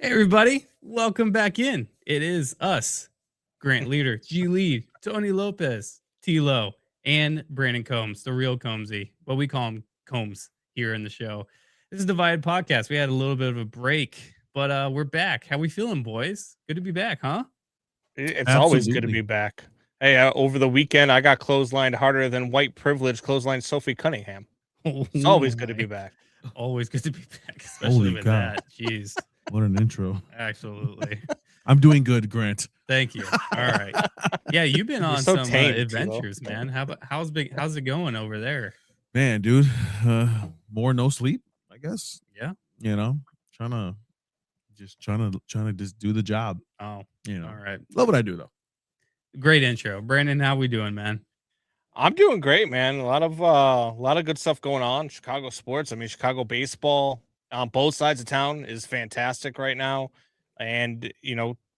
Hey, everybody. Welcome back in. It is us, Grant Leader, G Lead, Tony Lopez, T Lo, and Brandon Combs, the real Combsy. But we call him Combs here in the show. This is Divided Podcast. We had a little bit of a break, but we're back. How we feeling, boys? Good to be back, huh? It's always good to be back. Hey, over the weekend, I got clotheslined harder than white privilege clotheslined Sophie Cunningham. It's always good to be back. Always good to be back, especially Holy with God. that. Jeez. What an intro. Absolutely. I'm doing good, Grant. Thank you. All right. Yeah, you've been on so some tame, adventures, man. How's it going over there? Man, dude, more no sleep, I guess. Yeah. You know, trying to just do the job. Oh, You know, all right. love what I do though. Great intro, Brandon. How we doing, man? I'm doing great, man. A lot of good stuff going on. Chicago sports. I mean, Chicago baseball on both sides of town is fantastic right now, and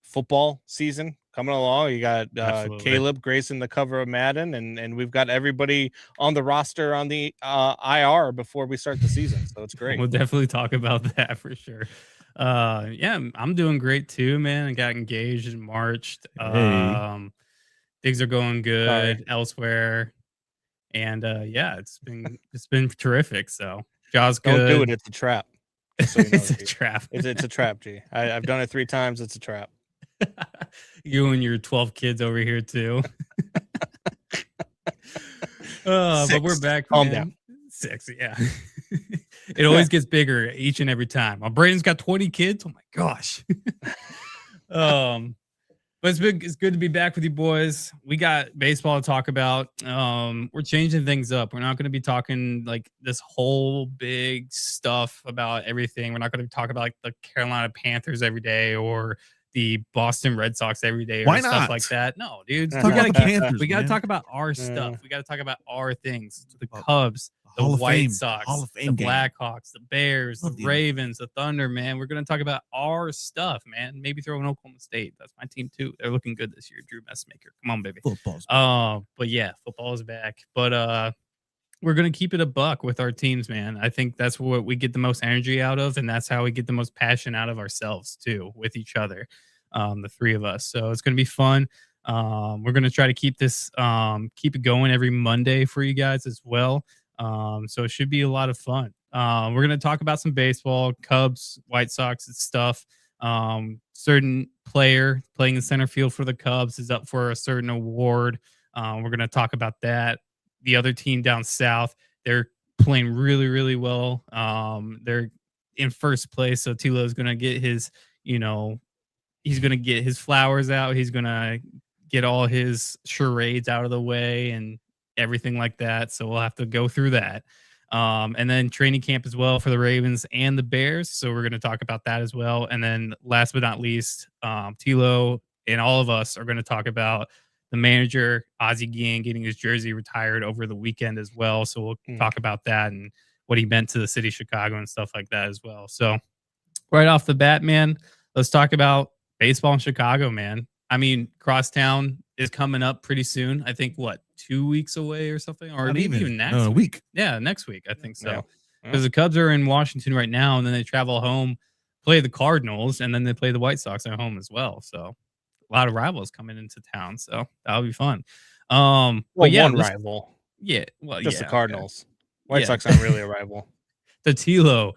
football season coming along. You got Absolutely. Caleb gracing the cover of Madden, and we've got everybody on the roster on the IR before we start the season. So it's great. We'll definitely talk about that for sure. Yeah, I'm doing great too, man. I got engaged in March. Hey. Things are going good Sorry. elsewhere, and yeah, it's been terrific. So job's good. Don't do it. It's a trap. So you know, It's a G. trap. It's a trap, G. I've done it 3 times. It's a trap. You and your 12 kids over here too. But we're back. Calm man. down. 6, yeah. It always gets bigger each and every time. My Braden's got 20 kids. Oh my gosh. But it's good to be back with you boys. We got baseball to talk about. We're changing things up. We're not going to be talking like this whole big stuff about everything. We're not going to talk about like the Carolina Panthers every day or the Boston Red Sox every day or Why stuff not? like that. No, dude. Talk We about gotta the Panthers, we got to man. talk about our stuff. Yeah. We got to talk about our things. The About Cubs, the Hall of White Fame, Sox, Hall of the Fame game. Blackhawks, the Bears, Love the the Ravens, the Thunder, man. We're going to talk about our stuff, man. Maybe throw in Oklahoma State. That's my team too. They're looking good this year. Drew Messmaker. Come on, baby. Football's But yeah, football is back. But we're gonna keep it a buck with our teams, man. I think that's what we get the most energy out of, and that's how we get the most passion out of ourselves too, with each other. The 3 of us. So it's gonna be fun. We're gonna try to keep this keep it going every Monday for you guys as well. So it should be a lot of fun. We're gonna talk about some baseball, Cubs, White Sox and stuff. Certain player playing in center field for the Cubs is up for a certain award. We're going to talk about that. The other team down south, they're playing really, really well. They're in first place, so Tilo is going to get his, he's going to get his flowers out. He's going to get all his charades out of the way and everything like that. So we'll have to go through that. And then training camp as well for the Ravens and the Bears. So we're going to talk about that as well. And then last but not least, Tilo and all of us are going to talk about the manager, Ozzie Guillen, getting his jersey retired over the weekend as well. So we'll talk about that and what he meant to the city of Chicago and stuff like that as well. So right off the bat, man, let's talk about baseball in Chicago, man. I mean, Crosstown is coming up pretty soon. I think, 2 weeks away or something? Or Not maybe even next a week. week. Yeah, next week. I think so. Yeah. Because the Cubs are in Washington right now, and then they travel home, play the Cardinals, and then they play the White Sox at home as well. So a lot of rivals coming into town. So that'll be fun. But yeah, one rival. Yeah. Well, Just yeah, the Cardinals. White Yeah. Sox aren't really a rival. The Tilo,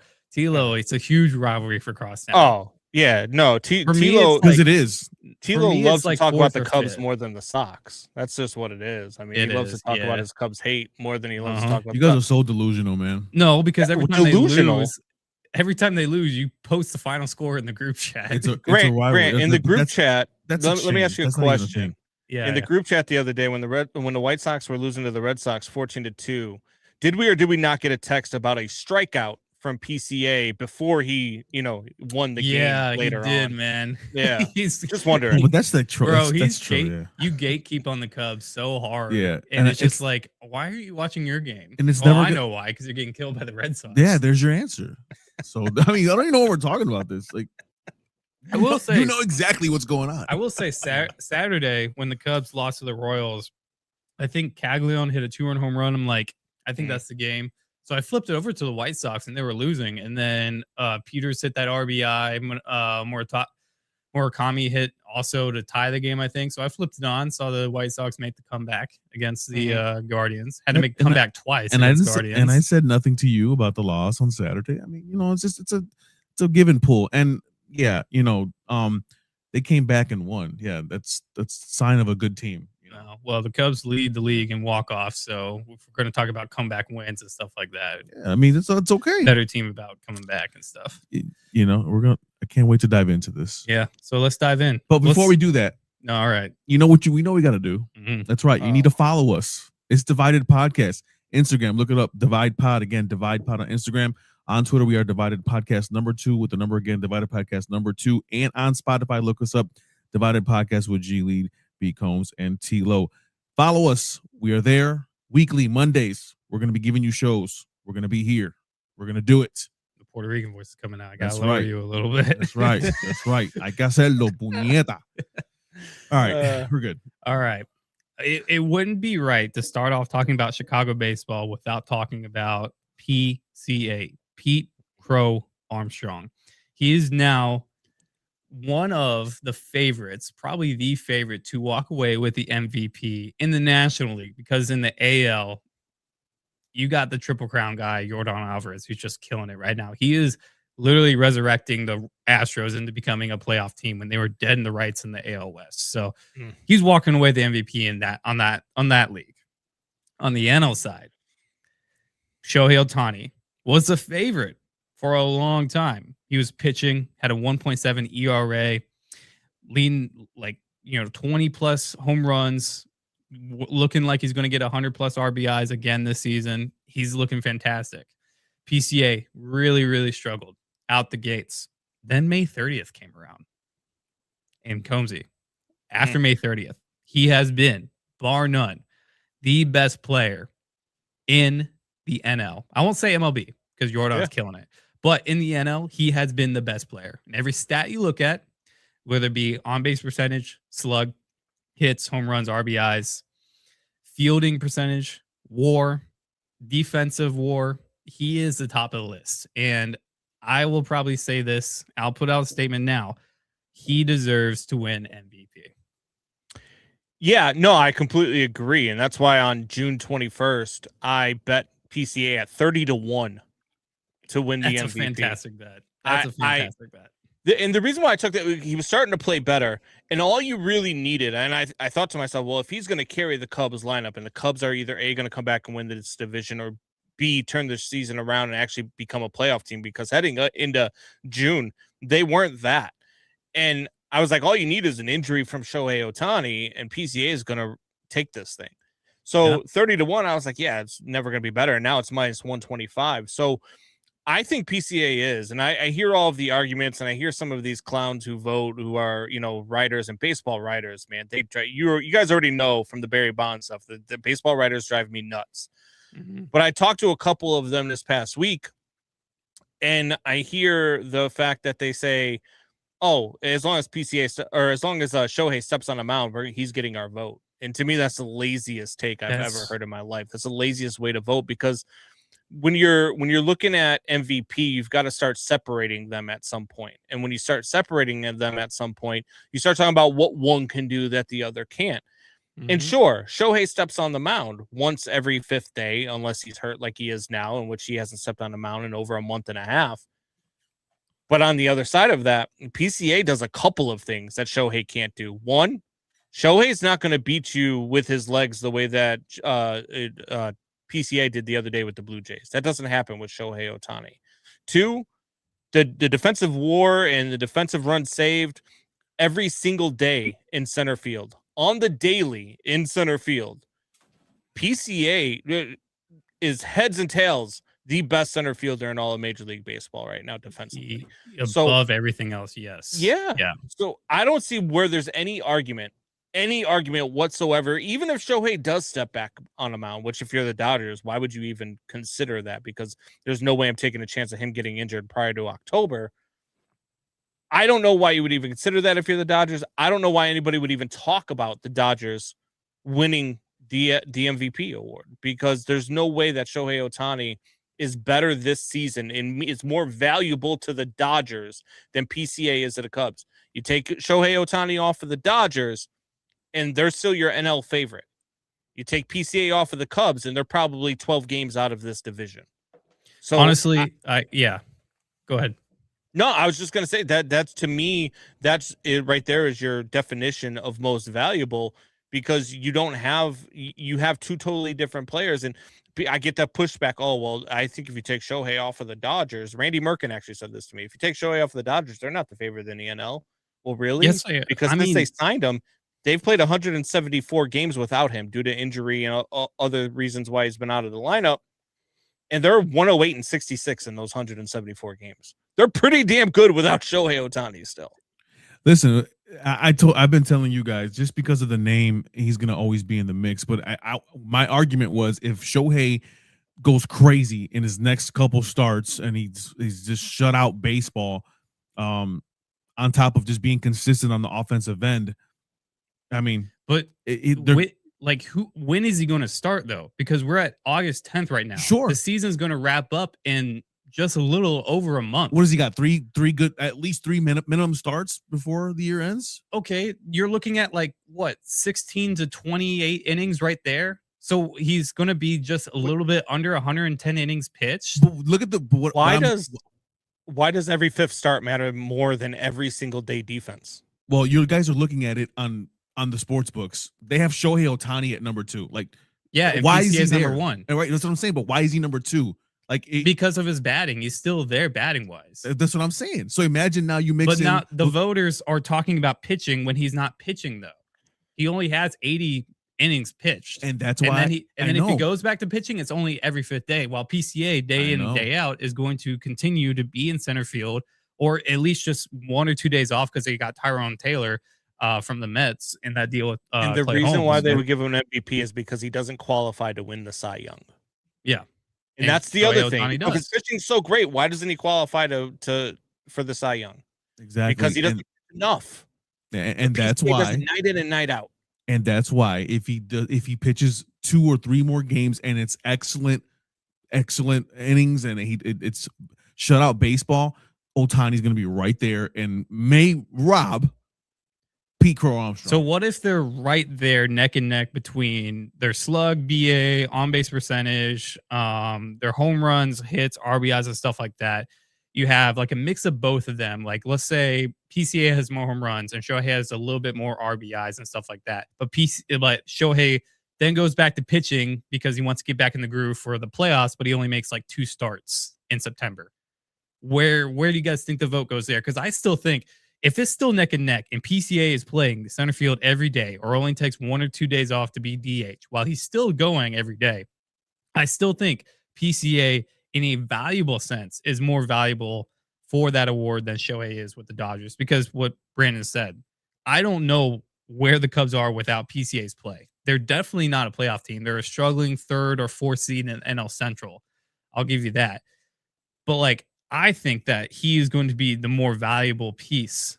it's a huge rivalry for Crosstown. Oh, yeah. No, For me, Tilo, it's Because like- it is. Tilo me, loves it's to like talk about fourth the or Cubs fifth. more than the Sox. That's just what it is. I mean, It he loves is, to talk yeah. about his Cubs hate more than he loves to Uh-huh. talk about You the guys are Cubs. so delusional, man. No, because every time Delusional. every time they lose, you post the final score in the group chat. It's a Grant, rivalry. in the group chat, That's a let me ask change. you a That's not even a question. thing. yeah. In the group chat the other day, when the White Sox were losing to the Red Sox 14-2, did we or did we not get a text about a strikeout from PCA before he, won the game later he did, on? man. Yeah. He's Just wondering. But that's like true. bro. That's true. Yeah. You gatekeep on the Cubs so hard. Yeah, and it's just like, why are you watching your game? And it's well, never I go- know why, because you're getting killed by the Red Sox. Yeah, there's your answer. So I mean, I don't even know what we're talking about. This like, I will say, you know exactly what's going on. I will say Saturday when the Cubs lost to the Royals, I think Caglione hit a 2-run home run. I'm like, I think that's the game. So I flipped it over to the White Sox, and they were losing. And then Peters hit that RBI. Murakami hit also to tie the game, I think. So I flipped it on, saw the White Sox make the comeback against the Guardians. Had to make a comeback twice against Guardians. And I said nothing to you about the loss on Saturday. I mean, it's a give and pull. And yeah, they came back and won. Yeah, that's a sign of a good team. Well, the Cubs lead the league in walk-off, so if we're going to talk about comeback wins and stuff like that, yeah, I mean, it's okay. Better team about coming back and stuff. I can't wait to dive into this. Yeah, so let's dive in. But before we do that, no, all right. We know what we got to do. Mm-hmm. That's right. You need to follow us. It's Divided Podcast. Instagram, look it up. Divide Pod. Again, Divide Pod on Instagram. On Twitter, we are Divided Podcast #2 with the number again, Divided Podcast #2. And on Spotify, look us up. Divided Podcast with G Lead, B Combs, and T Low. Follow us. We are there weekly, Mondays. We're going to be giving you shows. We're going to be here. We're going to do it. The Puerto Rican voice is coming out. I got to lower you a little bit. That's right. That's right. Hay que hacerlo, puñeta. All right. We're good. All right. It wouldn't be right to start off talking about Chicago baseball without talking about PCA, Pete Crow Armstrong. He is now one of the favorites, probably the favorite, to walk away with the MVP in the National League, because in the AL, you got the Triple Crown guy, Yordan Alvarez, who's just killing it right now. He is literally resurrecting the Astros into becoming a playoff team when they were dead in the rights in the AL West. So he's walking away the MVP in that on that league. On the NL side, Shohei Ohtani was the favorite for a long time. He was pitching, had a 1.7 ERA, leading 20 plus home runs, looking like he's going to get 100 plus RBIs again this season. He's looking fantastic. PCA really, really struggled out the gates. Then May 30th came around. And Combsy, after May 30th, he has been, bar none, the best player in the NL. I won't say MLB because Jordan's killing it. But in the NL, he has been the best player. And every stat you look at, whether it be on-base percentage, slug, hits, home runs, RBIs, fielding percentage, WAR, defensive WAR, he is the top of the list. And I will probably say this. I'll put out a statement now. He deserves to win MVP. Yeah, no, I completely agree. And that's why on June 21st, I bet PCA at 30-1 to win the MVP. That's a fantastic bet. That's a fantastic bet. And the reason why I took that, he was starting to play better, and all you really needed, and I thought to myself, well, if he's going to carry the Cubs lineup, and the Cubs are either A, going to come back and win this division, or B, turn the season around and actually become a playoff team, because heading into June, they weren't that. And I was like, all you need is an injury from Shohei Ohtani, and PCA is going to take this thing. So 30-1, I was like, yeah, it's never going to be better. And now it's minus 125. So I think PCA is, and I hear all of the arguments, and I hear some of these clowns who vote, who are, writers and baseball writers, man. They try, you guys already know from the Barry Bonds stuff that the baseball writers drive me nuts. Mm-hmm. But I talked to a couple of them this past week, and I hear the fact that they say, oh, as long as Shohei steps on a mound, he's getting our vote. And to me, that's the laziest take I've ever heard in my life. That's the laziest way to vote, because when you're looking at MVP, you've got to start separating them at some point. And when you start separating them at some point, you start talking about what one can do that the other can't. Mm-hmm. And sure, Shohei steps on the mound once every fifth day, unless he's hurt like he is now, in which he hasn't stepped on the mound in over a month and a half. But on the other side of that, PCA does a couple of things that Shohei can't do. One, Shohei's not going to beat you with his legs the way that PCA did the other day with the Blue Jays. That doesn't happen with Shohei Ohtani. Two, the defensive WAR and the defensive run saved every single day in center field, on the daily in center field. PCA is heads and tails the best center fielder in all of Major League Baseball right now defensively. Above everything else, yes. Yeah. So I don't see where there's any argument whatsoever, even if Shohei does step back on a mound, which if you're the Dodgers, why would you even consider that? Because there's no way I'm taking a chance of him getting injured prior to October. I don't know why you would even consider that if you're the Dodgers. I don't know why anybody would even talk about the Dodgers winning the MVP award, because there's no way that Shohei Ohtani is better this season and is more valuable to the Dodgers than PCA is to the Cubs. You take Shohei Ohtani off of the Dodgers, and they're still your NL favorite. You take PCA off of the Cubs, and they're probably 12 games out of this division. So honestly, yeah. Go ahead. No, I was just going to say that's to me, that's it right there is your definition of most valuable, because you have two totally different players. And I get that pushback. Oh, well, I think if you take Shohei off of the Dodgers, Randy Merkin actually said this to me. If you take Shohei off of the Dodgers, they're not the favorite in the NL. Well, really? Yes, because since they signed him, they've played 174 games without him due to injury and other reasons why he's been out of the lineup. And they're 108 and 66 in those 174 games. They're pretty damn good without Shohei Ohtani still. Listen, I've been telling you guys, just because of the name, he's going to always be in the mix. But my argument was, if Shohei goes crazy in his next couple starts and he's just shut out baseball, on top of just being consistent on the offensive end, I mean, but when is he going to start though? Because we're at August 10th right now. Sure, the season's going to wrap up in just a little over a month. What has he got? Three good, at least 3 minimum starts before the year ends. Okay, you're looking at 16 to 28 innings right there. So he's going to be just a little bit under 110 innings pitched. But look at why does every fifth start matter more than every single day defense? Well, you guys are looking at it on the sports books. They have Shohei Ohtani at number 2. Why is he number 1? Right, that's what I'm saying. But why is he number 2? Because of his batting, he's still there batting wise. That's what I'm saying. So imagine now you mix. But now the voters are talking about pitching when he's not pitching though. He only has 80 innings pitched, and that's why. And then if he goes back to pitching, it's only every 5th day. While PCA day in and day out is going to continue to be in center field, or at least just 1 or 2 days off because they got Tyrone Taylor from the Mets in that deal with. And the reason why they would give him an MVP is because he doesn't qualify to win the Cy Young. Yeah. And that's the other thing. If his pitching's so great, why doesn't he qualify for the Cy Young? Exactly. Because he doesn't get enough. And that's why night in and night out. And that's why if he pitches 2 or 3 more games and it's excellent innings and it's shutout baseball, Ohtani's going to be right there and may rob Pete Crow Armstrong. So what if they're right there neck and neck between their slug, BA, on-base percentage, their home runs, hits, RBIs, and stuff like that? You have a mix of both of them. Let's say PCA has more home runs and Shohei has a little bit more RBIs and stuff like that. But Shohei then goes back to pitching because he wants to get back in the groove for the playoffs, but he only makes 2 starts in September. Where do you guys think the vote goes there? Because I still think if it's still neck and neck and PCA is playing the center field every day or only takes 1 or 2 days off to be DH while he's still going every day, I still think PCA in a valuable sense is more valuable for that award than Shohei is with the Dodgers, because what Brandon said, I don't know where the Cubs are without PCA's play. They're definitely not a playoff team. They're a struggling 3rd or 4th seed in NL Central. I'll give you that. But I think that he is going to be the more valuable piece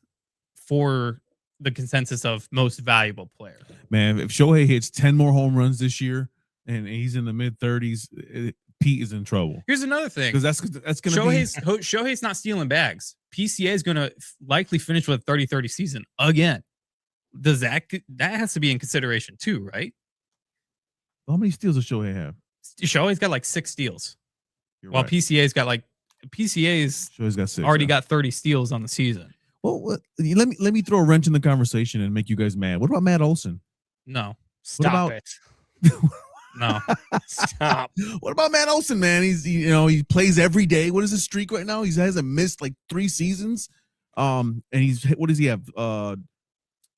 for the consensus of most valuable player. Man, if Shohei hits 10 more home runs this year and he's in the mid-30s, Pete is in trouble. Here's another thing. Because that's going to be... Shohei's not stealing bags. PCA is going to likely finish with a 30-30 season again. Does that has to be in consideration too, right? How many steals does Shohei have? Shohei's got 6 steals. While right. PCA's got Shohei's got 6. Already got 30 steals on the season. Well, let me throw a wrench in the conversation and make you guys mad. What about Matt Olson? No. Stop it. No. Stop. What about Matt Olson, man? He plays every day. What is his streak right now? He hasn't missed 3 seasons. And what does he have?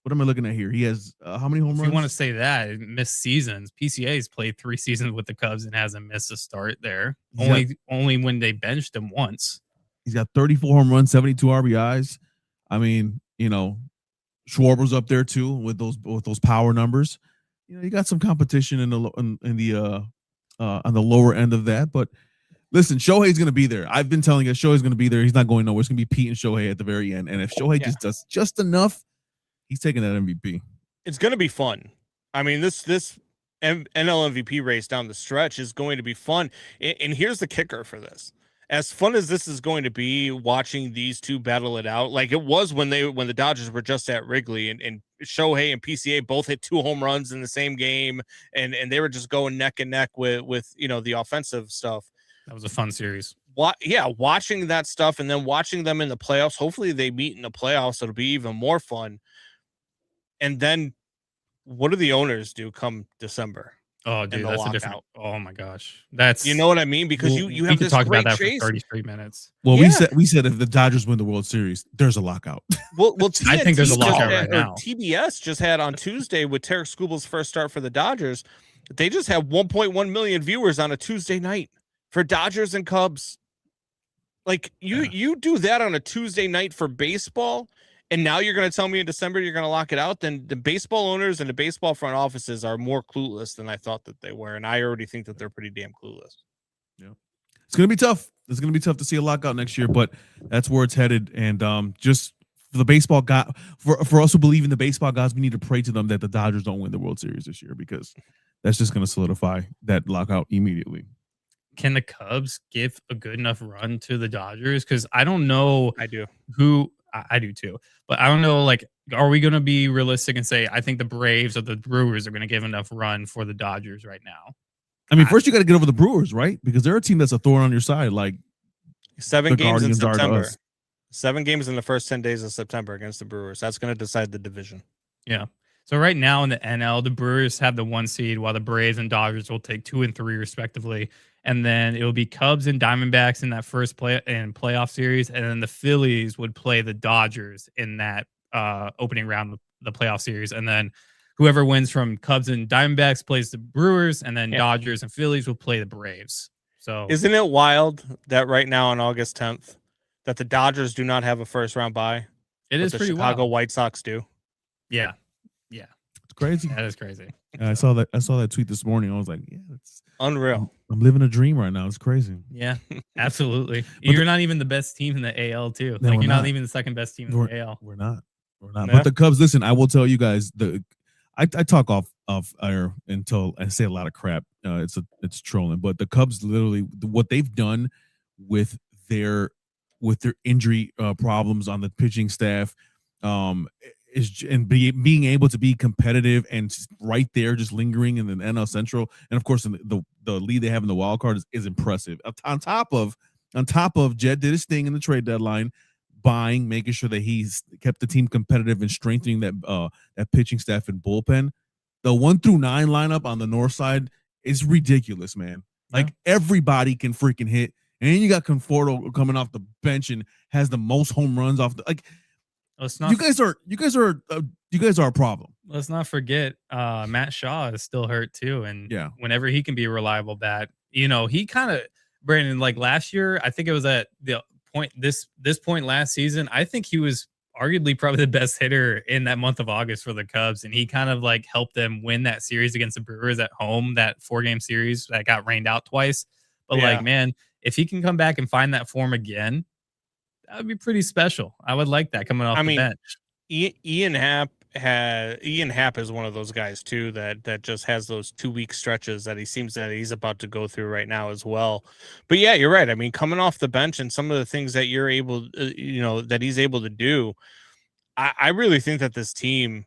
What am I looking at here? He has how many home runs? If you want to say that, missed seasons. PCA's played 3 seasons with the Cubs and hasn't missed a start there. Only when they benched him once. He's got 34 home runs, 72 RBIs. I mean, Schwarber's up there too with those power numbers. You got some competition in the on the lower end of that, but listen, Shohei's going to be there. I've been telling you Shohei's going to be there. He's not going nowhere. It's going to be Pete and Shohei at the very end. And if Shohei just does just enough, he's taking that MVP. It's going to be fun. I mean, this NL MVP race down the stretch is going to be fun. And here's the kicker for this. As fun as this is going to be watching these two battle it out, like it was when the Dodgers were just at Wrigley and Shohei and PCA both hit 2 home runs in the same game, and they were just going neck and neck with the offensive stuff. That was a fun series. Watching that stuff and then watching them in the playoffs. Hopefully they meet in the playoffs. It'll be even more fun. And then what do the owners do come December? Oh, dude, that's a different. Oh my gosh, that's what I mean, because you have this talk great about that chase. for 30 straight minutes. Well, we said if the Dodgers win the World Series, there's a lockout. Well, I think there's a lockout right now. TBS just had on Tuesday with Tarek Skubal's first start for the Dodgers. They just had 1.1 million viewers on a Tuesday night for Dodgers and Cubs. Like you do that on a Tuesday night for baseball. And now you're going to tell me in December you're going to lock it out? Then the baseball owners and the baseball front offices are more clueless than I thought that they were. And I already think that they're pretty damn clueless. Yeah. It's going to be tough. It's going to be tough to see a lockout next year, but that's where it's headed. And just for the baseball god, for us who believe in the baseball gods, we need to pray to them that the Dodgers don't win the World Series this year, because that's just going to solidify that lockout immediately. Can the Cubs give a good enough run to the Dodgers? Because I don't know. I do. I do too. But I don't know, like, are we going to be realistic and say, I think the Braves or the Brewers are going to give enough run for the Dodgers right now? I mean, first you got to get over the Brewers, right? Because they're a team that's a thorn on your side. Like 7 games in September. 7 games in the first 10 days of September against the Brewers. That's going to decide the division. Yeah. So right now in the NL, the Brewers have the 1 seed, while the Braves and Dodgers will take 2 and 3 respectively. And then it will be Cubs and Diamondbacks in that first playoff series, and then the Phillies would play the Dodgers in that opening round of the playoff series. And then whoever wins from Cubs and Diamondbacks plays the Brewers, and then Dodgers and Phillies will play the Braves. So isn't it wild that right now on August 10th that the Dodgers do not have a first round bye? It is pretty wild. The Chicago White Sox do. Yeah. It's crazy. That is crazy. I saw that tweet this morning. I was like, yeah, it's unreal. I'm living a dream right now. It's crazy. Yeah, absolutely. You're not even the best team in the AL too. No, like you're not even the second best team in the AL. We're not. Yeah. But the Cubs, listen, I will tell you guys, I talk off air until I say a lot of crap. It's trolling, but the Cubs literally what they've done with their injury problems on the pitching staff, being able to be competitive and right there, just lingering in the NL Central, and of course the lead they have in the wild card is impressive. On top of Jed did his thing in the trade deadline, buying, making sure that he's kept the team competitive and strengthening that pitching staff and bullpen. The 1 through 9 lineup on the north side is ridiculous, man. Like everybody can freaking hit, and then you got Conforto coming off the bench and has the most home runs off the like. You guys are a problem. Let's not forget Matt Shaw is still hurt too, and whenever he can be a reliable bat, he kind of Brandon, like last year, I think it was at the point this point last season, I think he was arguably probably the best hitter in that month of August for the Cubs, and he kind of like helped them win that series against the Brewers at home, that 4-game series that got rained out twice. But like, man, if he can come back and find that form again, that would be pretty special. I would like that coming off the bench. Ian Happ is one of those guys too that just has those 2-week stretches that he seems that he's about to go through right now as well. But yeah, you're right. I mean, coming off the bench and some of the things that you're able, that he's able to do, I really think that this team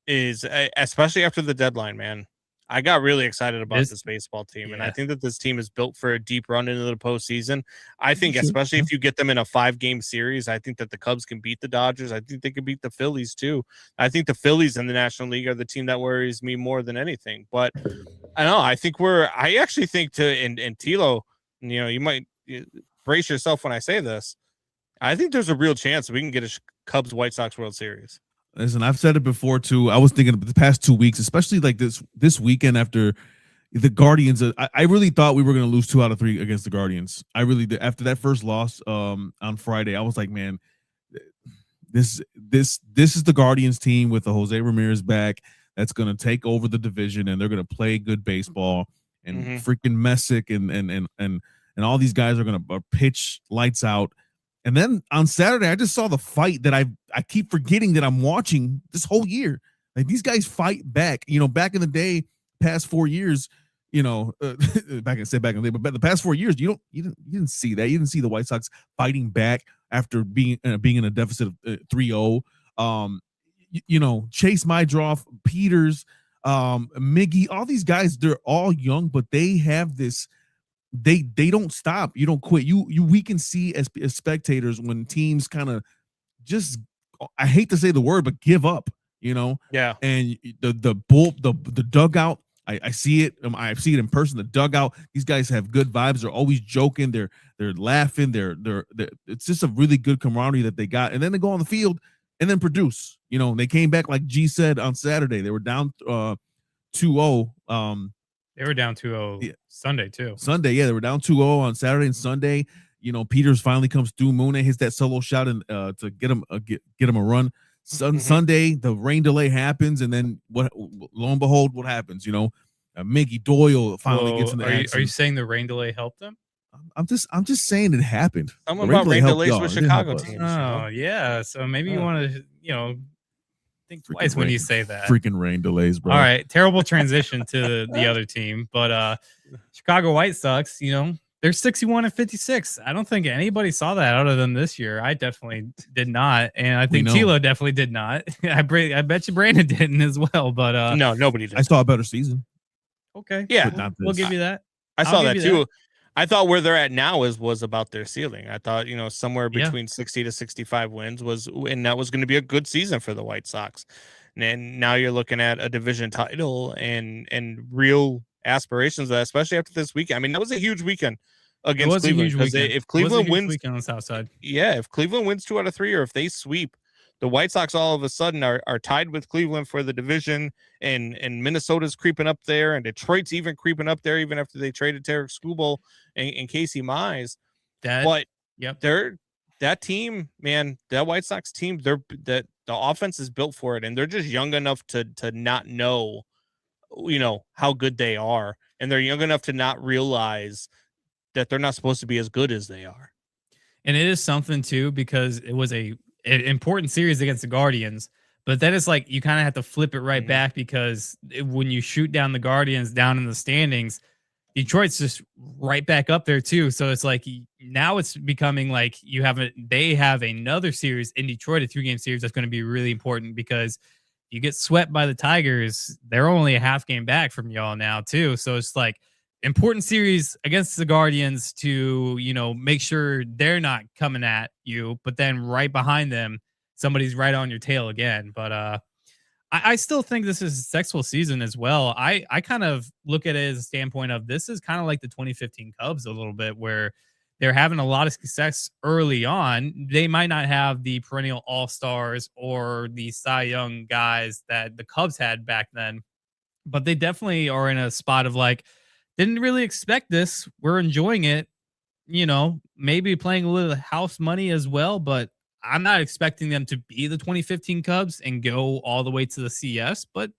is, especially after the deadline, man. I got really excited about this baseball team, and I think that this team is built for a deep run into the postseason. I think, especially if you get them in a 5-game series, I think that the Cubs can beat the Dodgers. I think they can beat the Phillies too. I think the Phillies in the National League are the team that worries me more than anything. But I know I actually think and Tilo, you might brace yourself when I say this. I think there's a real chance we can get a Cubs White Sox World Series. Listen, I've said it before too. I was thinking the past 2 weeks, especially like this weekend after the Guardians. I really thought we were going to lose 2 out of 3 against the Guardians. I really did. After that first loss on Friday, I was like, man, this is the Guardians team with the Jose Ramirez back that's going to take over the division, and they're going to play good baseball. And freaking Messick and all these guys are going to pitch lights out. And then on Saturday, I just saw the fight that I keep forgetting that I'm watching this whole year. Like these guys fight back. Back in the day, past 4 years, back in the day, but the past 4 years, you didn't see that. You didn't see the White Sox fighting back after being in a deficit of 3-0. Chase Mydroff, Peters, Miggy, all these guys, they're all young, but they have this. They don't stop. You don't quit. We can see as spectators when teams kind of just, I hate to say the word, but give up. Yeah. And the dugout. I see it. I see it in person. The dugout. These guys have good vibes. They're always joking. They're laughing. They're it's just a really good camaraderie that they got. And then they go on the field and then produce. They came back like G said on Saturday. They were down 2-0. They were down 2-0 Sunday too. They were down 2-0 on Saturday and Sunday. Peters finally comes through. Mune hits that solo shot and to get him a run. Sunday, the rain delay happens, and then lo and behold, what happens? Miggy Doyle finally gets in the action. Are you saying the rain delay helped them? I'm just saying it happened. Something about rain delays with Chicago teams. Oh yeah, so maybe you want to think twice when you say that. Freaking rain delays, bro. All right, terrible transition to the other team, but Chicago White Sox, they're 61-56. I don't think anybody saw that other than this year. I definitely did not, and I think Tilo definitely did not. I bet you Brandon didn't as well, but no, nobody did. I saw a better season. Okay, yeah, we'll give you that. I saw that too. I thought where they're at now was about their ceiling. I thought, somewhere between 60 to 65 wins and that was going to be a good season for the White Sox. And now you're looking at a division title and real aspirations, especially after this weekend. I mean, that was a huge weekend against Cleveland. Because if Cleveland wins weekend on the South Side, if Cleveland wins 2 out of 3, or if they sweep, the White Sox all of a sudden are tied with Cleveland for the division, and Minnesota's creeping up there, and Detroit's even creeping up there, even after they traded Tarek Skubal and Casey Mize. That team, man, that White Sox team, the offense is built for it, and they're just young enough to not know, how good they are, and they're young enough to not realize that they're not supposed to be as good as they are. And it is something too, because it was an important series against the Guardians, but then it's like you kind of have to flip it right back, because when you shoot down the Guardians down in the standings, Detroit's just right back up there too. So it's like now it's becoming like they have another series in Detroit, a 3-game series that's going to be really important, because you get swept by the Tigers, they're only a half game back from y'all now too. So it's like important series against the Guardians to, make sure they're not coming at you, but then right behind them, somebody's right on your tail again. But I still think this is a successful season as well. I kind of look at it as a standpoint of this is kind of like the 2015 Cubs a little bit, where they're having a lot of success early on. They might not have the perennial all-stars or the Cy Young guys that the Cubs had back then, but they definitely are in a spot of like, didn't really expect this. We're enjoying it, maybe playing a little house money as well, but I'm not expecting them to be the 2015 Cubs and go all the way to the CS, but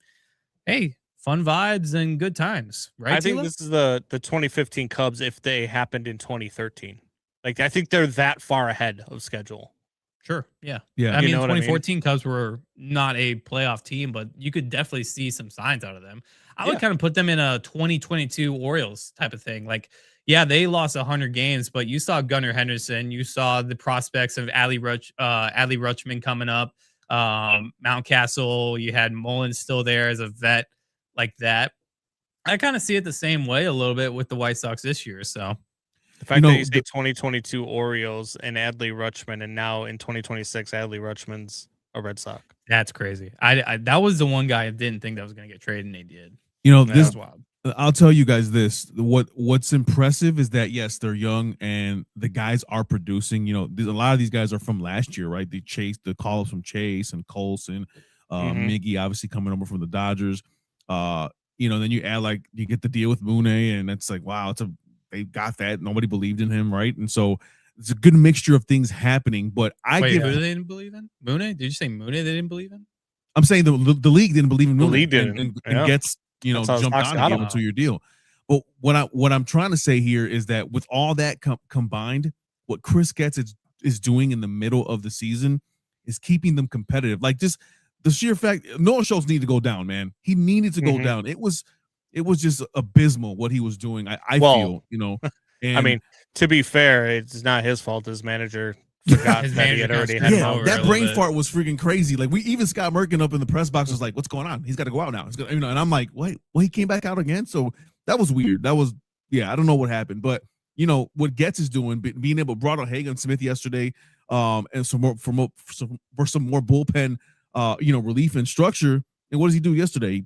hey, fun vibes and good times, right? I think this is the 2015 Cubs if they happened in 2013. Like, I think they're that far ahead of schedule. Sure. Yeah. Yeah. I mean, 2014 Cubs were not a playoff team, but you could definitely see some signs out of them. I would kind of put them in a 2022 Orioles type of thing. Like, yeah, they lost 100 games, but you saw Gunnar Henderson. You saw the prospects of Adley Rutschman coming up. Mountcastle, you had Mullins still there as a vet like that. I kind of see it the same way a little bit with the White Sox this year. So the fact that you say 2022 Orioles and Adley Rutschman, and now in 2026, Adley Rutschman's a Red Sox. That's crazy. I that was the one guy I didn't think that was going to get traded, and they did. This was wild. I'll tell you guys this. What's impressive is that, yes, they're young and the guys are producing. A lot of these guys are from last year, right? The call-ups from Chase and Colson, Miggy obviously coming over from the Dodgers. Then you add, you get the deal with Mune, and it's like, wow, they got that. Nobody believed in him, right? And so it's a good mixture of things happening. But who they didn't believe in? Mune? Did you say Mune they didn't believe in? I'm saying the league didn't believe in Mune. The league didn't. And gets jumped on and gave him 2-year deal. But what I'm trying to say here is that with all that combined, what Chris Getz is doing in the middle of the season is keeping them competitive. Like, just the sheer fact, Noah Schultz needed to go down, man. He needed to go down. It was it was just abysmal what he was doing. I Well, feel, and I mean, to be fair, it's not his fault. His manager forgot His that he manager had kinda already screwed had him him yeah, over over. that a little brain bit. fart was freaking crazy. Like even Scott Merkin up in the press box was like, "What's going on? He's got to go out now." And I'm like, "Wait, well, he came back out again." So that was weird. That was I don't know what happened, but what Getz is doing, being able to brought on Hagan Smith yesterday, and some more for some more bullpen, relief and structure. And what does he do yesterday?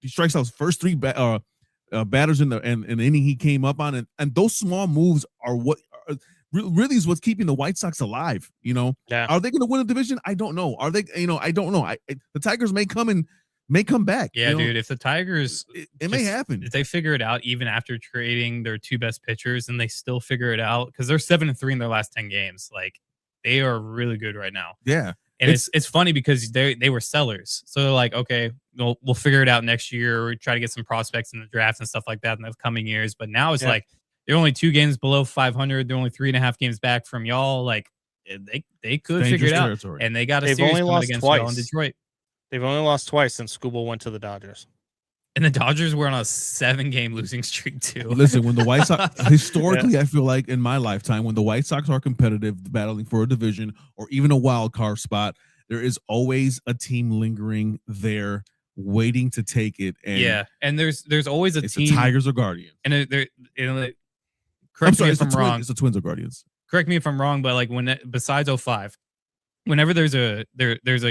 He strikes out his first three batters in the inning he came up on, and those small moves are what really is what's keeping the White Sox alive. Yeah. Are they going to win a division? I don't know. Are they? I don't know. The Tigers may come back. Yeah, dude. If the Tigers, it may happen. If they figure it out, even after trading their two best pitchers, and they still figure it out because they're 7-3 in their last 10 games. Like they are really good right now. Yeah. And it's funny because they were sellers. So they're like, okay, we'll figure it out next year. We try to get some prospects in the draft and stuff like that in the coming years. But now it's like they're only 2 games below 500. They're only 3.5 games back from y'all. Like they could figure it out. Territory. And they got a They've series only coming lost against twice. y'all in Detroit. They've only lost twice since Skubal went to the Dodgers. And the Dodgers were on a 7-game losing streak too. Listen, when the White Sox historically, I feel like in my lifetime, when the White Sox are competitive, battling for a division or even a wild card spot, there is always a team lingering there, waiting to take it. And and there's always a it's team. the Tigers or Guardians. And I'm correct sorry, me if I'm wrong. It's the Twins or Guardians. Correct me if I'm wrong, but like besides 05, whenever there's a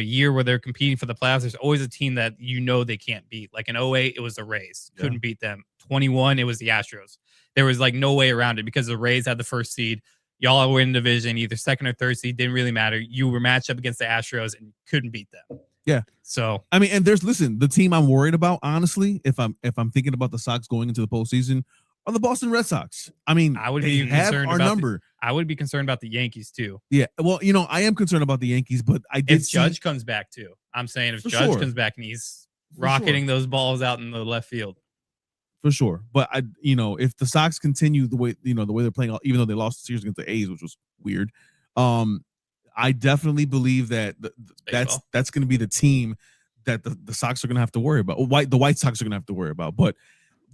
year where they're competing for the playoffs, there's always a team that they can't beat. Like in 08, it was the Rays. Couldn't beat them. 21, it was the Astros. There was like no way around it because the Rays had the first seed. Y'all were in the division, either second or third seed, didn't really matter. You were matched up against the Astros and couldn't beat them. Yeah. So I mean, and the team I'm worried about, honestly, if I'm thinking about the Sox going into the postseason, are the Boston Red Sox. I mean, I would they be have concerned our about number. I would be concerned about the Yankees too. Yeah. Well, I am concerned about the Yankees, but I did If Judge comes back too. I'm saying if For Judge sure. comes back and he's For rocketing sure. those balls out in the left field. For sure. But if the Sox continue the way they're playing, even though they lost the series against the A's, which was weird, I definitely believe that that's going to be the team that the Sox are going to have to worry about. The White Sox are going to have to worry about. But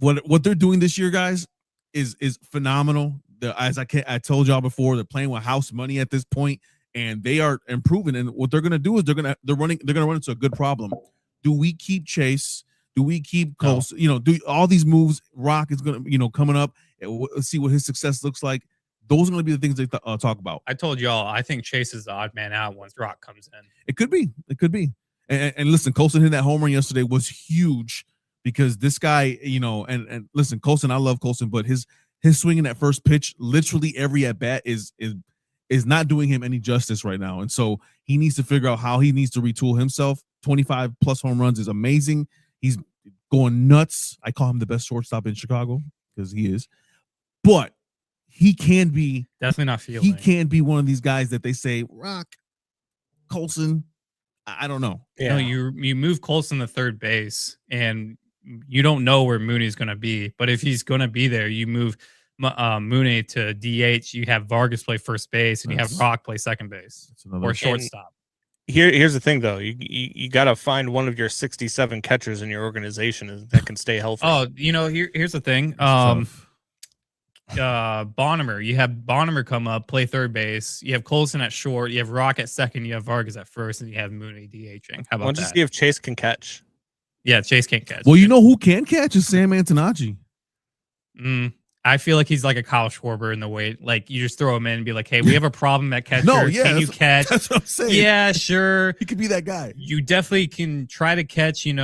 what they're doing this year, guys, is phenomenal. As I told y'all before, they're playing with house money at this point, and they are improving. And what they're going to do is they're going to run into a good problem. Do we keep Chase? Do we keep Cole? No. Do all these moves? Rock is going to, coming up. Let's see what his success looks like. Those are going to be the things they talk about. I told y'all, I think Chase is the odd man out once Rock comes in. It could be. And listen, Colson hitting that home run yesterday was huge because this guy, and listen, Colson, I love Colson, but his swinging that first pitch, literally every at bat is not doing him any justice right now. And so he needs to figure out how he needs to retool himself. 25 plus home runs is amazing. He's going nuts. I call him the best shortstop in Chicago because he is. But he can be definitely not feeling. He can be one of these guys that they say, Rock, Colson. I don't know. Yeah. You move Colson to third base, and you don't know where Mooney's going to be. But if he's going to be there, you move Mooney to DH. You have Vargas play first base, and you have Rock play second base or shortstop. Here's the thing, though. You got to find one of your 67 catchers in your organization that can stay healthy. Oh, here's the thing. Bonnemer. You have Bonnemer come up, play third base. You have Colson at short. You have Rock at second. You have Vargas at first, and you have Mooney DHing. How about that? Why don't you see if Chase can catch? Yeah, Chase can't catch. Well, who can catch is Sam Antonacci. I feel like he's like a Kyle Schwarber in the way, like you just throw him in and be like, "Hey, we have a problem at catcher. Can you catch?" That's what I'm saying. Yeah, sure. He could be that guy. You definitely can try to catch. Can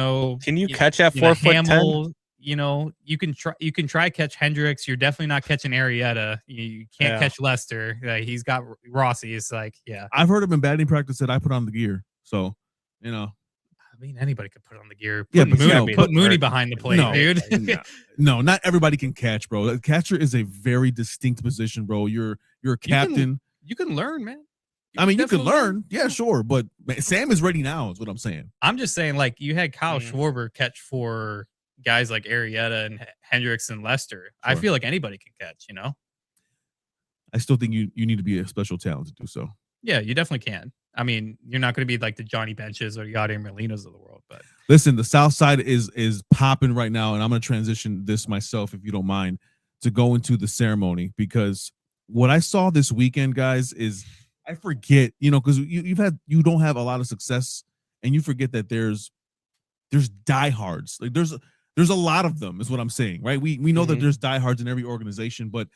you catch at 4'10"? You can try. You can try catch Hendricks. You're definitely not catching Arrieta. You can't catch Lester. He's got Rossi. It's like, yeah. I've heard him in batting practice that I put on the gear. So, I mean, anybody could put on the gear. Put Mooney behind the plate, dude. No, not everybody can catch, bro. The catcher is a very distinct position, bro. You're a captain. You can learn, man. You can learn. Yeah, sure. But Sam is ready now, is what I'm saying. I'm just saying, like, you had Kyle Schwarber catch for guys like Arrieta and Hendricks and Lester. Sure. I feel like anybody can catch, I still think you need to be a special talent to do so. Yeah, you definitely can. I mean, you're not going to be like the Johnny Benches or Yadier Molinas of the world, but listen, the South Side is popping right now, and I'm going to transition this myself, if you don't mind, to go into the ceremony, because what I saw this weekend, guys, is I forget, because you don't have a lot of success, and you forget that there's diehards. Like there's a lot of them, is what I'm saying, right? We know that there's diehards in every organization, but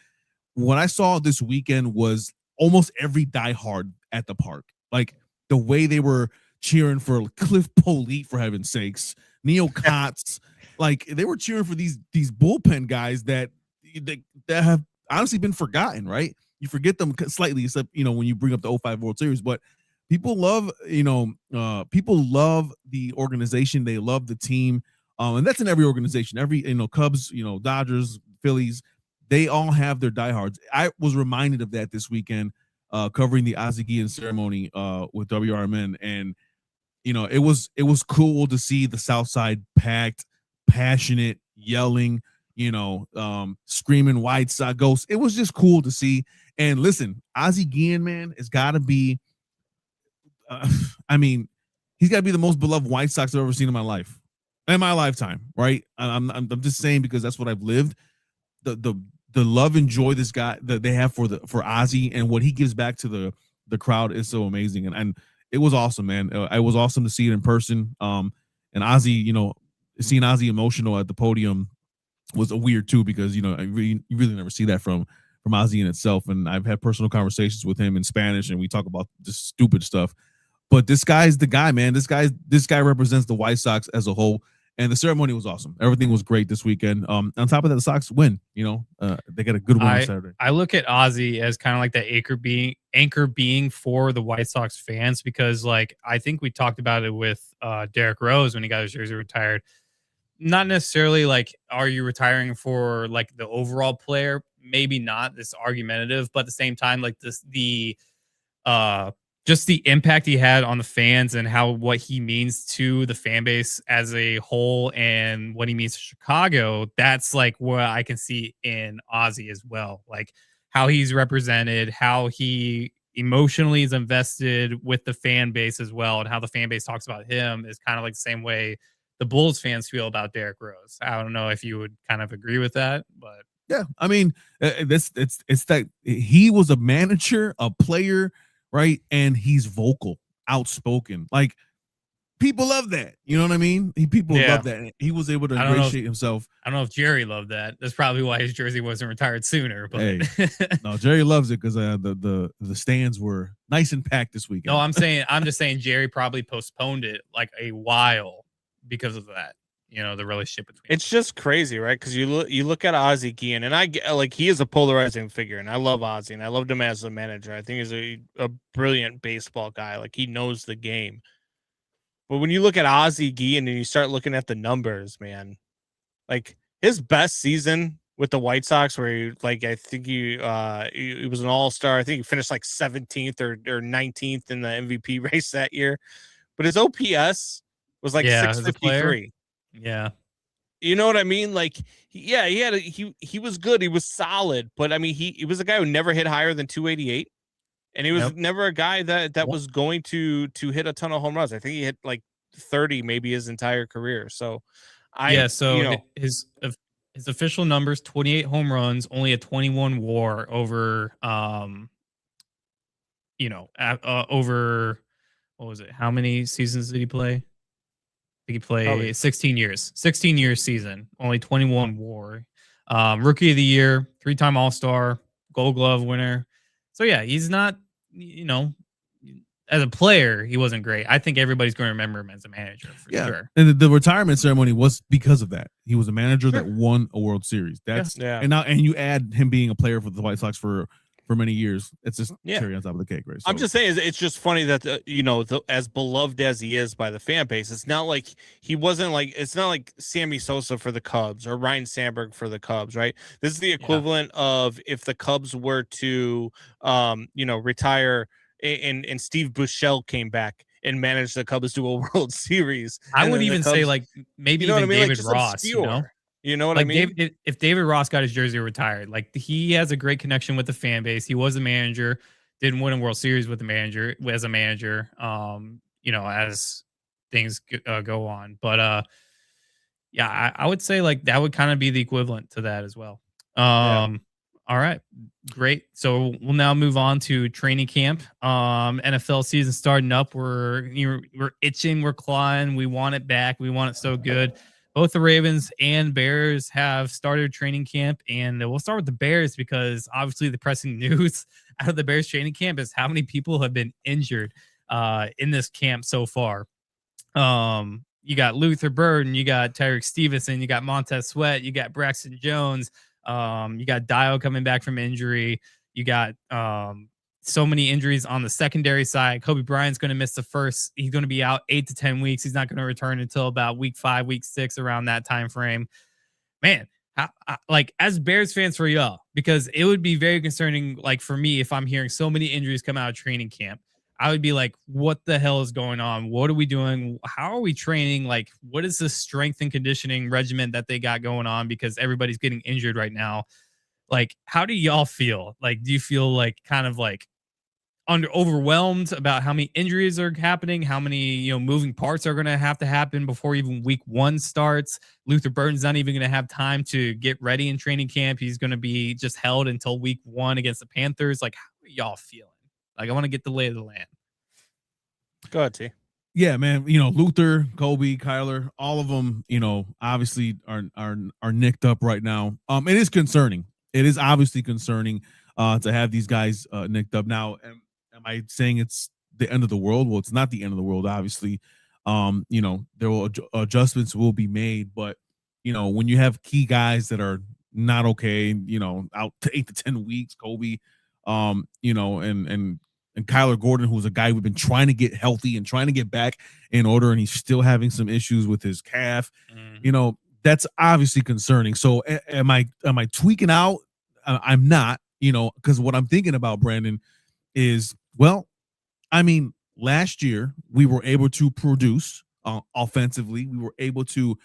what I saw this weekend was almost every diehard at the park. Like the way they were cheering for Cliff Polite, for heaven's sakes, Neil Kotz, like they were cheering for these bullpen guys that have honestly been forgotten, right? You forget them slightly, except when you bring up the 05 World Series, but people love people love the organization, they love the team, and that's in every organization. Every Cubs, Dodgers, Phillies, they all have their diehards. I was reminded of that this weekend, covering the Ozzie Guillen ceremony with WRMN, and it was cool to see the South Side packed, passionate, yelling, screaming White Sox ghosts. It was just cool to see. And listen, Ozzie Guillen, man, has got to be. I mean, he's got to be the most beloved White Sox I've ever seen in my life, in my lifetime, right? I'm just saying, because that's what I've lived. The love and joy this guy that they have for Ozzie, and what he gives back to the crowd is so amazing, and it was awesome, man. It was awesome to see it in person. And Ozzie, seeing Ozzie emotional at the podium was weird too, because you really never see that from Ozzie in itself. And I've had personal conversations with him in Spanish, and we talk about just stupid stuff. But this guy's the guy, man. This guy represents the White Sox as a whole. And the ceremony was awesome. Everything was great this weekend. On top of that, the Sox win. They got a good win on Saturday. I look at Ozzie as kind of like the anchor being for the White Sox fans, because like I think we talked about it with Derrick Rose when he got his jersey retired. Not necessarily like, are you retiring for like the overall player? Maybe not. It's argumentative, but at the same time, like just the impact he had on the fans and what he means to the fan base as a whole, and what he means to Chicago. That's like what I can see in Ozzie as well. Like how he's represented, how he emotionally is invested with the fan base as well, and how the fan base talks about him is kind of like the same way the Bulls fans feel about Derrick Rose. I don't know if you would kind of agree with that, but yeah, I mean, it's that he was a manager, a player, right? And he's vocal, outspoken. Like people love that. You know what I mean? People love that. He was able to ingratiate himself. I don't know if Jerry loved that. That's probably why his jersey wasn't retired sooner. But hey, no, Jerry loves it because the stands were nice and packed this weekend. No, I'm just saying Jerry probably postponed it like a while because of that. The relationship between it's just crazy, right? Because you look at Ozzie Guillen, and I get like he is a polarizing figure, and I love Ozzie, and I loved him as a manager. I think he's a brilliant baseball guy. Like he knows the game. But when you look at Ozzie Guillen and you start looking at the numbers, man, like his best season with the White Sox, where I think he was an all-star. I think he finished like 17th or 19th in the MVP race that year. But his OPS was like 653. Yeah. You know what I mean? Like, he was good. He was solid, but I mean, he was a guy who never hit higher than 288, and he was never a guy that was going to hit a ton of home runs. I think he hit like 30 maybe his entire career. So his official numbers: 28 home runs, only a 21 WAR over over what was it? How many seasons did he play? He played 16 years season, only 21 WAR. Rookie of the year, 3-time All-Star, Gold Glove winner. So yeah, he's not, as a player, he wasn't great. I think everybody's going to remember him as a manager for sure. And the retirement ceremony was because of that. He was a manager that won a World Series. And you add him being a player for the White Sox for many years. It's just cherry on top of the cake, right? So, I'm just saying, it's just funny that as beloved as he is by the fan base, it's not like it's not like Sammy Sosa for the Cubs or Ryan Sandberg for the Cubs, right? This is the equivalent of if the Cubs were to retire and Steve Buechele came back and managed the Cubs to a World Series. I would even say like maybe even David Ross, obscure. You know what I mean? If David Ross got his jersey retired, like he has a great connection with the fan base. He was a manager. didn't win a World Series with as a manager. As things go on, but yeah, I would say like that would kind of be the equivalent to that as well. Yeah. All right, great. So we'll now move on to training camp. NFL season starting up. We're itching, we're clawing. We want it back. We want it so good. Both the Ravens and Bears have started training camp, and we'll start with the Bears because obviously the pressing news out of the Bears training camp is how many people have been injured in this camp so far. You got Luther Burden, you got Tyreek Stevenson, you got Montez Sweat, you got Braxton Jones, you got Dio coming back from injury, you got so many injuries on the secondary side. Kobe Bryant's going to miss the first. He's going to be out 8 to 10 weeks. He's not going to return until about week 5, week 6, around that time frame. Man, like as Bears fans for y'all, because it would be very concerning. Like for me, if I'm hearing so many injuries come out of training camp, I would be like, what the hell is going on? What are we doing? How are we training? Like, what is the strength and conditioning regimen that they got going on? Because everybody's getting injured right now. Like, how do y'all feel? Like, do you feel like kind of like overwhelmed about how many injuries are happening? How many, moving parts are going to happen before even week 1 starts? Luther Burden's not even going to have time to get ready in training camp. He's going to be just held until week 1 against the Panthers. Like, how are y'all feeling? Like, I want to get the lay of the land. Go ahead, T. Yeah, man. Luther, Kobe, Kyler, all of them, obviously are nicked up right now. It is concerning. It is obviously concerning to have these guys nicked up. Now, am I saying it's the end of the world? Well, it's not the end of the world, obviously. There will adjustments will be made, but when you have key guys that are not okay, out to 8 to 10 weeks, Kobe, and Kyler Gordon, who's a guy we've been trying to get healthy and trying to get back in order, and he's still having some issues with his calf. That's obviously concerning. So am I tweaking out? I'm not, because what I'm thinking about, Brandon, is, well, I mean, last year we were able to produce offensively. We were able to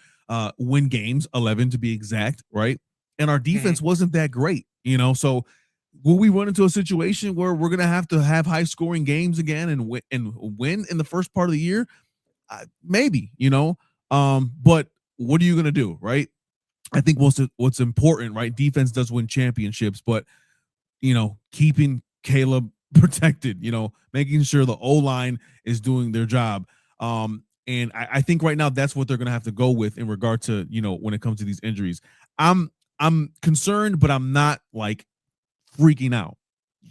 win games, 11 to be exact, right? And our defense wasn't that great, so will we run into a situation where we're going to have high scoring games again and win in the first part of the year? Maybe, but what are you going to do? Right. I think what's important, right? Defense does win championships, but keeping Caleb protected, making sure the O-line is doing their job. And I think right now that's what they're going to have to go with in regard to, when it comes to these injuries. I'm concerned, but I'm not like freaking out.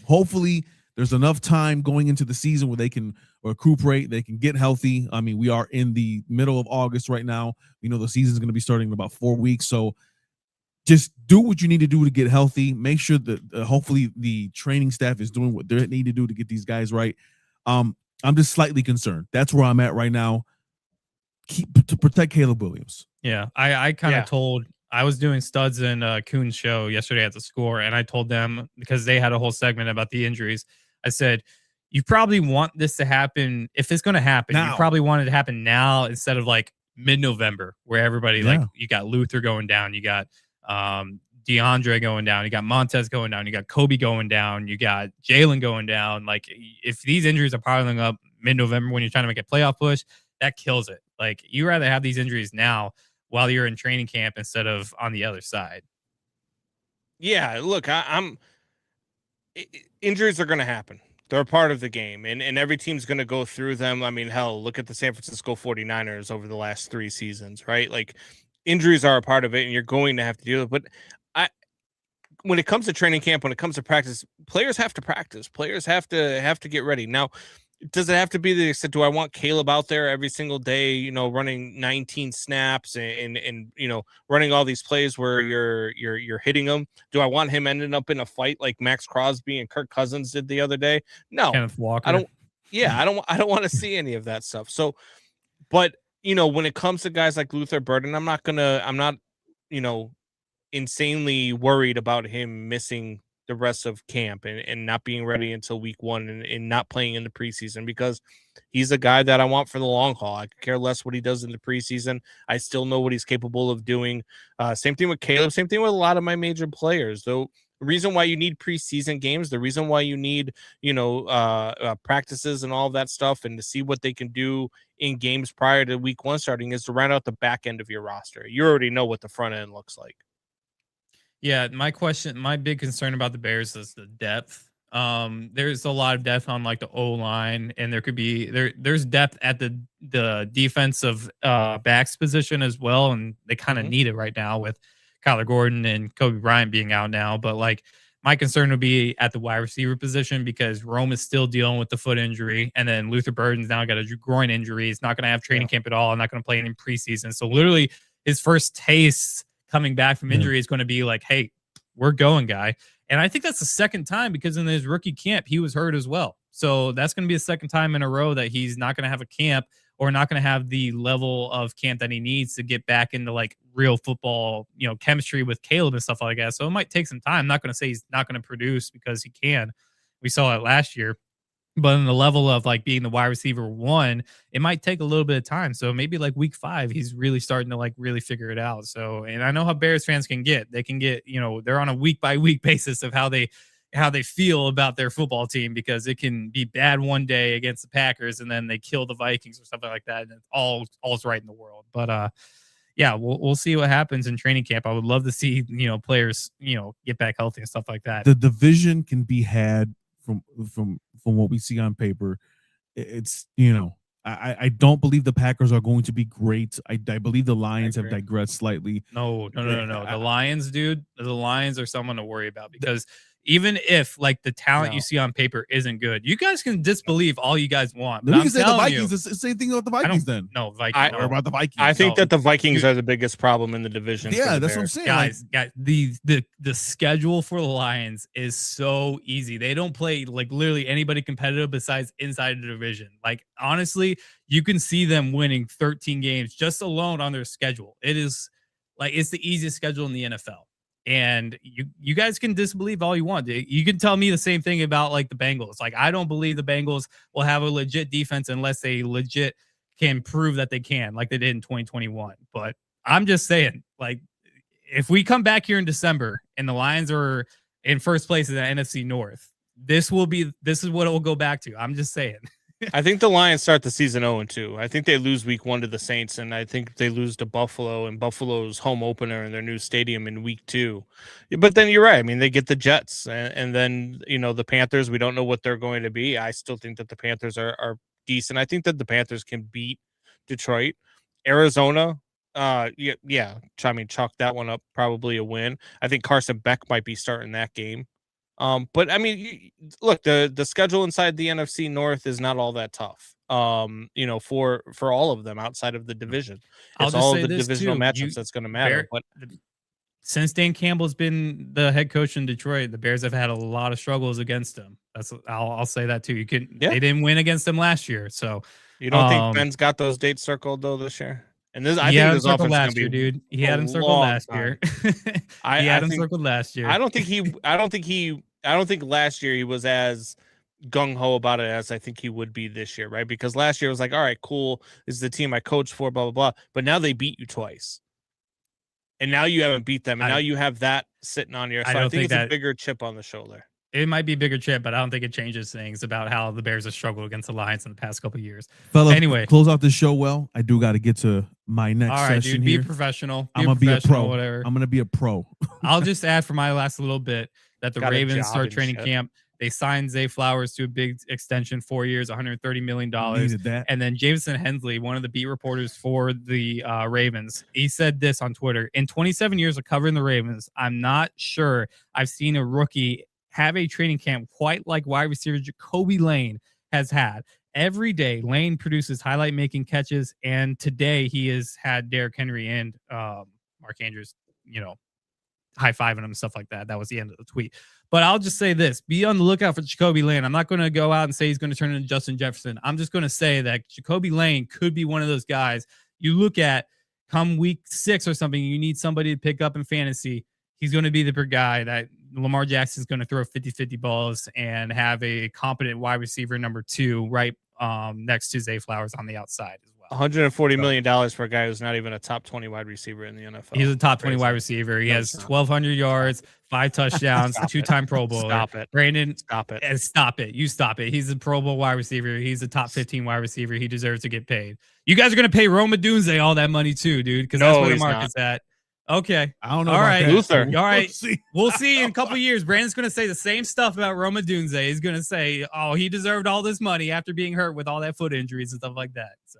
Hopefully there's enough time going into the season where they can recuperate, they can get healthy. I mean, we are in the middle of August right now. The season is going to be starting in about 4 weeks. So just do what you need to do to get healthy. Make sure that hopefully the training staff is doing what they need to do to get these guys right. I'm just slightly concerned. That's where I'm at right now. To protect Caleb Williams. Yeah, I kind of told. I was doing Studs and Coon's show yesterday at the Score, and I told them, because they had a whole segment about the injuries, I said, you probably want this to happen. If it's going to happen, you probably want it to happen now instead of like mid-November, where everybody, like, you got Luther going down, you got DeAndre going down, you got Montez going down, you got Kobe going down, you got Jalen going down. Like, if these injuries are piling up mid-November when you're trying to make a playoff push, that kills it. Like, you rather have these injuries now while you're in training camp instead of on the other side. Yeah, look, injuries are going to happen. They're a part of the game, and every team's going to go through them. I mean, hell, look at the San Francisco 49ers over the last 3 seasons, right? Like, injuries are a part of it, and you're going to have to deal with it. But when it comes to training camp, when it comes to practice, players have to practice. Players have to get ready. Now, does it have to be the extent? Do I want Caleb out there every single day, running 19 snaps and running all these plays where you're hitting them? Do I want him ending up in a fight like Max Crosby and Kirk Cousins did the other day? No, Kenneth Walker. I don't. Yeah, I don't want to see any of that stuff. So, but when it comes to guys like Luther Burden, I'm not insanely worried about him missing the rest of camp and not being ready until week 1 and not playing in the preseason, because he's a guy that I want for the long haul. I could care less what he does in the preseason. I still know what he's capable of doing. Same thing with Caleb. Same thing with a lot of my major players, though. The reason why you need preseason games, the reason why you need, practices and all of that stuff, and to see what they can do in games prior to week 1 starting, is to round out the back end of your roster. You already know what the front end looks like. Yeah, my big concern about the Bears is the depth. There's a lot of depth on like the O line, and there's depth at the defensive backs position as well, and they kind of need it right now with Kyler Gordon and Kobe Bryant being out now. But like my concern would be at the wide receiver position, because Rome is still dealing with the foot injury, and then Luther Burden's now got a groin injury. He's not going to have training camp at all. Not going to play any preseason. So literally his first taste coming back from injury is going to be like, hey, we're going, guy. And I think that's the second time, because in his rookie camp, he was hurt as well. So that's going to be the second time in a row that he's not going to have a camp, or not going to have the level of camp that he needs to get back into like real football, chemistry with Caleb and stuff like that. So it might take some time. I'm not going to say he's not going to produce, because he can. We saw it last year. But in the level of like being the wide receiver 1, it might take a little bit of time. So maybe like week 5, he's really starting to like really figure it out. So, and I know how Bears fans can get. They can get, they're on a week by week basis of how they feel about their football team, because it can be bad one day against the Packers and then they kill the Vikings or something like that, and it's all's right in the world. But yeah, we'll see what happens in training camp. I would love to see players get back healthy and stuff like that. The division can be had from what we see on paper. It's I don't believe the Packers are going to be great. I believe the Lions have digressed slightly. No. The Lions, dude, the Lions are someone to worry about, because even if like the talent you see on paper isn't good, you guys can disbelieve all you guys want. We can say the Vikings. It's the same thing about the Vikings then. No, Vikings. Or about the Vikings. I think that the Vikings are the biggest problem in the division. Yeah, that's what I'm saying. Guys, the schedule for the Lions is so easy. They don't play like literally anybody competitive besides inside the division. Like honestly, you can see them winning 13 games just alone on their schedule. It is like it's the easiest schedule in the NFL. And you guys can disbelieve all you want. You can tell me the same thing about like the Bengals. Like I don't believe the Bengals will have a legit defense unless they legit can prove that they can, like they did in 2021. But I'm just saying, like, if we come back here in December and the Lions are in first place in the NFC North, this is what it will go back to. I'm just saying. I think the Lions start the season 0-2. I think they lose week 1 to the Saints, and I think they lose to Buffalo and Buffalo's home opener in their new stadium in week 2. But then you're right. I mean, they get the Jets, and then the Panthers. We don't know what they're going to be. I still think that the Panthers are decent. I think that the Panthers can beat Detroit. Arizona, I mean, chalk that one up, probably a win. I think Carson Beck might be starting that game. But I mean, look, the schedule inside the NFC North is not all that tough. For all of them outside of the division, it's all of the divisional matchups that's going to matter. But since Dan Campbell's been the head coach in Detroit, the Bears have had a lot of struggles against him. I'll say that too. They didn't win against them last year, so you don't think Ben's got those dates circled though this year? And I think this offense last year, dude. He had him circled last year. He had him circled last year. I don't think last year he was as gung-ho about it as I think he would be this year, right? Because last year it was like, all right, cool. This is the team I coached for, blah, blah, blah. But now they beat you twice. And now you haven't beat them. And now you have that sitting on your side. I think it's a bigger chip on the shoulder. It might be a bigger chip, but I don't think it changes things about how the Bears have struggled against the Lions in the past couple of years. Fellas, anyway, close out the show well. I do got to get to my next session. All right, dude, be professional. I'm going to be a pro. Whatever. I'm going to be a pro. I'll just add for my last little bit that the Ravens start training camp. They signed Zay Flowers to a big extension, 4 years, $130 million. And then Jameson Hensley, one of the beat reporters for the Ravens, he said this on Twitter: in 27 years of covering the Ravens, I'm not sure I've seen a rookie have a training camp quite like wide receiver Jacoby Lane has had. Every day, Lane produces highlight-making catches, and today he has had Derrick Henry and Mark Andrews, high-fiving him and stuff like that. That was the end of the tweet. But I'll just say this: be on the lookout for Jacoby Lane. I'm not going to go out and say he's going to turn into Justin Jefferson. I'm just going to say that Jacoby Lane could be one of those guys you look at come week 6 or something, you need somebody to pick up in fantasy. He's going to be the guy that Lamar Jackson's going to throw 50-50 balls and have a competent wide receiver number 2 right next to Zay Flowers on the outside as well. $140 million for a guy who's not even a top 20 wide receiver in the NFL. He's a top 20 Crazy. wide receiver. He No, has it's not. 1,200 yards, 5 touchdowns, Stop it. 2-time Pro Bowler. Stop it. Brandon, Stop it. stop it. You stop it. He's a Pro Bowl wide receiver. He's a top 15 wide receiver. He deserves to get paid. You guys are going to pay Rome Odunze all that money too, dude, because that's No, where the he's market's at. Okay. I don't know. All about right. that. Luther. So All right. we'll see. We'll see in a couple years. Brandon's going to say the same stuff about Rome Odunze. He's going to say, oh, he deserved all this money after being hurt with all that foot injuries and stuff like that. So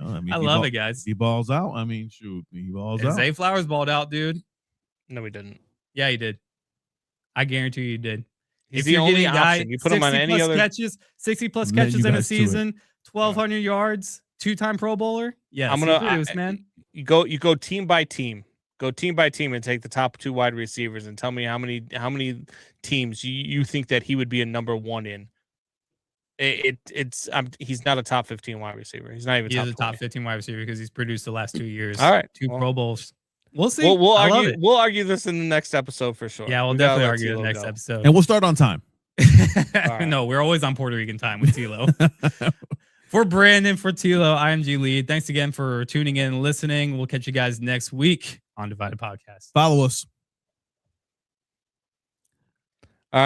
No, I, mean, I he love ball- it, guys. He balls out. I mean, shoot, he balls And out. Zay Flowers balled out, dude. No, he didn't. Yeah, he did. I guarantee you did. He's If the you're only getting a guy, option. You put him on 60 any plus other. catches, 60 plus I'm letting catches you in a guys to it. season, 1,200 yards, 2-time Pro Bowler. Yeah, I'm he gonna produced, man. You go team by team. Go team by team and take the top 2 wide receivers and tell me how many teams you think that he would be a number 1 in. He's not a top 15 wide receiver. He's not even He top is a top 20. 15 wide receiver because he's produced the last 2 years. All right. 2 Well, Pro Bowls. We'll see. We'll I love argue. it. We'll argue this in the next episode for sure. Yeah, we'll We gotta definitely let argue the Tilo next go. episode. And we'll start on time. right. No, we're always on Puerto Rican time with Tilo. For Brandon, for Tilo, IMG Lead. Thanks again for tuning in and listening. We'll catch you guys next week on Divided Podcast. Follow us.